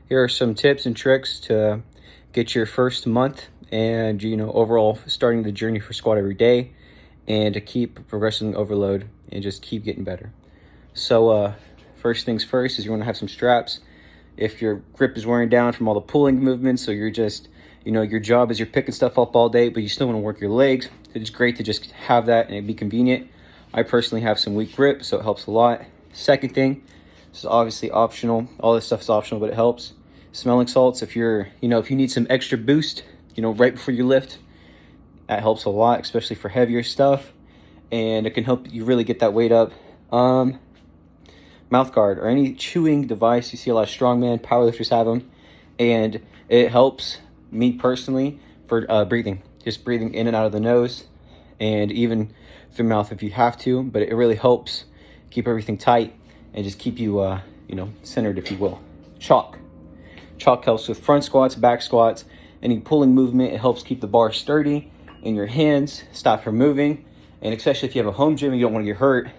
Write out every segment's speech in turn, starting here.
Here are some tips and tricks to get your first month and, overall starting the journey for squat every day, and to keep progressing overload and just keep getting better. So first things first is you want to have some straps. If your grip is wearing down from all the pulling movements, so you're just, your job is you're picking stuff up all day, but you still want to work your legs, it's great to just have that and it'd be convenient. I personally have some weak grip, so it helps a lot. Second thing, this is obviously optional. All this stuff is optional, but it helps. Smelling salts, if you're, if you need some extra boost, right before you lift, that helps a lot, especially for heavier stuff. And it can help you really get that weight up. Mouth guard or any chewing device. You see a lot of strongman, powerlifters have them. And it helps me personally for breathing. Just breathing in and out of the nose and even through the mouth if you have to. But it really helps keep everything tight and just keep you, centered, if you will. Chalk. Chalk helps with front squats, back squats, any pulling movement. It helps keep the bar sturdy in your hands, stop from moving. And especially if you have a home gym and you don't want to get hurt,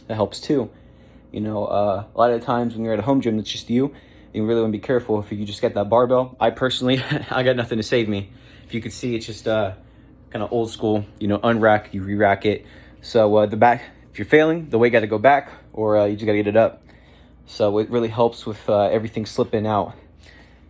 that helps too. A lot of the times when you're at a home gym, it's just you. You really want to be careful if you just get that barbell. I personally, I got nothing to save me. If you could see, it's just kind of old school, unrack, you re-rack it. So the back, if you're failing, the weight got to go back, or you just got to get it up. So it really helps with everything slipping out.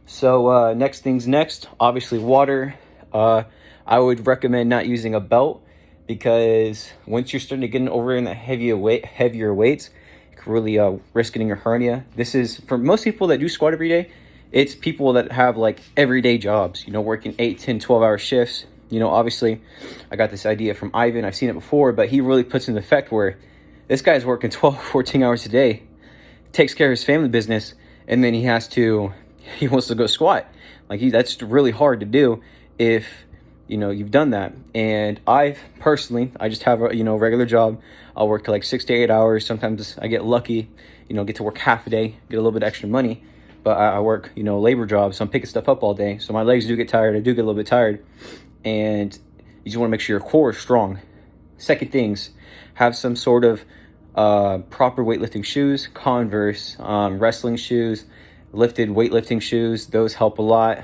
So next things next, obviously water. I would recommend not using a belt, because once you're starting to get over in the heavier weights, you can really risk getting a hernia. This is for most people that do squat every day. It's people that have like everyday jobs, working 8, 10, 12-hour shifts. Obviously I got this idea from Ivan. I've seen it before, but he really puts in the effect where this guy's working 12, 14 hours a day, takes care of his family business, and then he wants to go squat. That's really hard to do if you've done that. And I just have a regular job. I'll work like 6 to 8 hours. Sometimes I get lucky, get to work half a day, get a little bit extra money. But I work labor jobs, so I'm picking stuff up all day, so my legs do get tired. I do get a little bit tired, and you just want to make sure your core is strong. Second things, have some sort of proper weightlifting shoes. Converse, wrestling shoes, lifted weightlifting shoes, those help a lot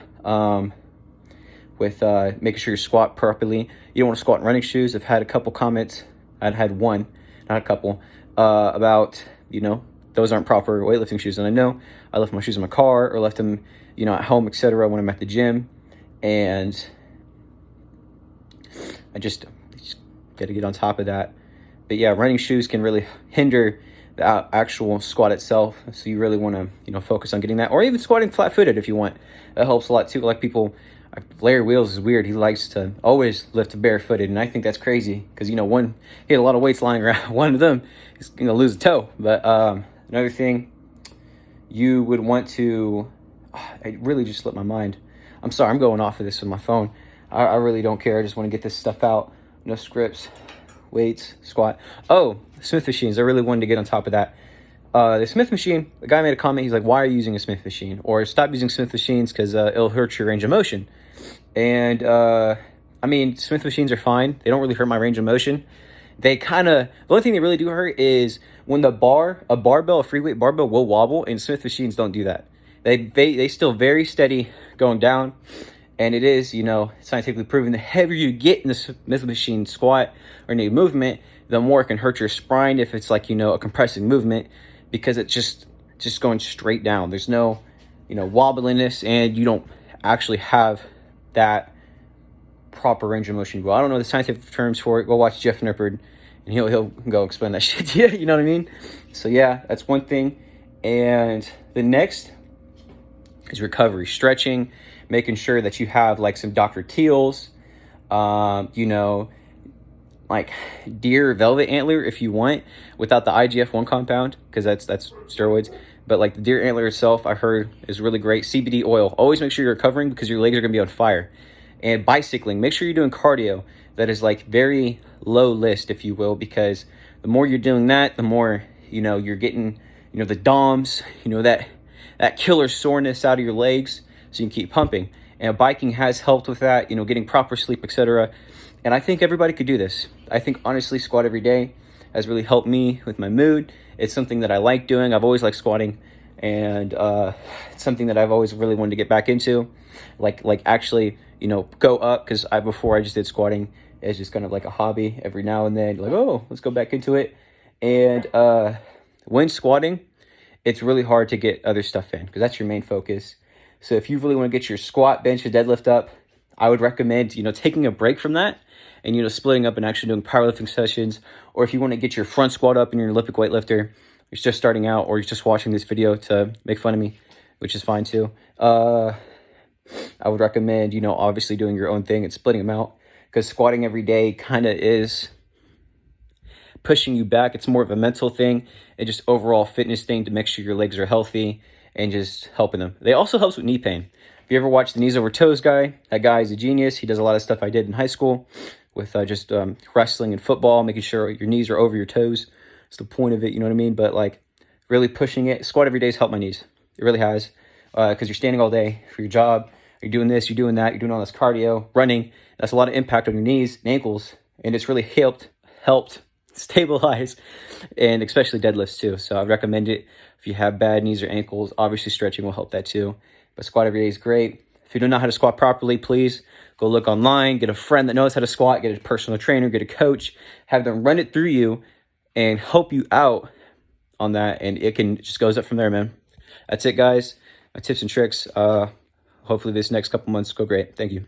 with making sure you squat properly. You don't want to squat in running shoes. I've had a couple comments, I'd had one, not a couple, about those aren't proper weightlifting shoes. And I know I left my shoes in my car or left them at home, etc., when I'm at the gym, and I just got to get on top of that. But yeah, running shoes can really hinder the actual squat itself, so you really want to focus on getting that, or even squatting flat-footed if you want. That helps a lot too. Like people, Larry Wheels is weird. He likes to always lift barefooted, and I think that's crazy because he had a lot of weights lying around. One of them is gonna lose a toe. But another thing you would want to, I really just slipped my mind. I'm sorry, I'm going off of this with my phone. I really don't care. I just want to get this stuff out. No scripts, weights, squat. Oh, Smith machines. I really wanted to get on top of that. The Smith machine, the guy made a comment. He's like, why are you using a Smith machine? Or stop using Smith machines because it'll hurt your range of motion. And Smith machines are fine. They don't really hurt my range of motion. The only thing they really do hurt is when a free weight barbell will wobble, and Smith machines don't do that. They still very steady going down. And it is, scientifically proven, the heavier you get in the Smith machine squat or any movement, the more it can hurt your spine if it's like, a compressing movement, because it's just going straight down. There's no, wobbliness, and you don't actually have that proper range of motion. Well, I don't know the scientific terms for it. Go watch Jeff Nippard, and he'll go explain that shit to you. You know what I mean? So yeah, that's one thing. And the next is recovery, stretching, making sure that you have like some Dr. Teal's, like deer velvet antler if you want, without the IGF-1 compound, because that's steroids. But like the deer antler itself, I heard is really great. CBD oil. Always make sure you're recovering because your legs are going to be on fire. And bicycling. Make sure you're doing cardio that is like very low list, if you will, because the more you're doing that, the more, you're getting, the DOMs, that killer soreness out of your legs, so you can keep pumping. And biking has helped with that, getting proper sleep, etc. And I think everybody could do this. I think honestly, squat every day has really helped me with my mood. It's something that I like doing. I've always liked squatting, and it's something that I've always really wanted to get back into, like actually, you know, go up, because before I just did squatting as just kind of like a hobby every now and then, like, oh, let's go back into it. And when squatting, it's really hard to get other stuff in because that's your main focus. So if you really want to get your squat, bench, or deadlift up, I would recommend, you know, taking a break from that and, you know, splitting up and actually doing powerlifting sessions. Or if you want to get your front squat up and you're an Olympic weightlifter, you're just starting out, or you're just watching this video to make fun of me, which is fine too. I would recommend, you know, obviously doing your own thing and splitting them out, because squatting every day kind of is pushing you back. It's more of a mental thing and just overall fitness thing to make sure your legs are healthy and just helping them. They also helps with knee pain. If you ever watch the knees over toes guy, that guy is a genius. He does a lot of stuff I did in high school with just wrestling and football, making sure your knees are over your toes. It's the point of it, you know what I mean? But like really pushing it. Squat every day has helped my knees. It really has, because you're standing all day for your job. You're doing this, you're doing that, you're doing all this cardio, running. That's a lot of impact on your knees and ankles, and it's really helped stabilize, and especially deadlifts too. So I recommend it if you have bad knees or ankles. Obviously stretching will help that too, but squat every day is great. If you don't know how to squat properly, please go look online, get a friend that knows how to squat, get a personal trainer, get a coach, have them run it through you and help you out on that, and it just goes up from there, man. That's it, guys. My tips and tricks. Hopefully this next couple months go great. Thank you.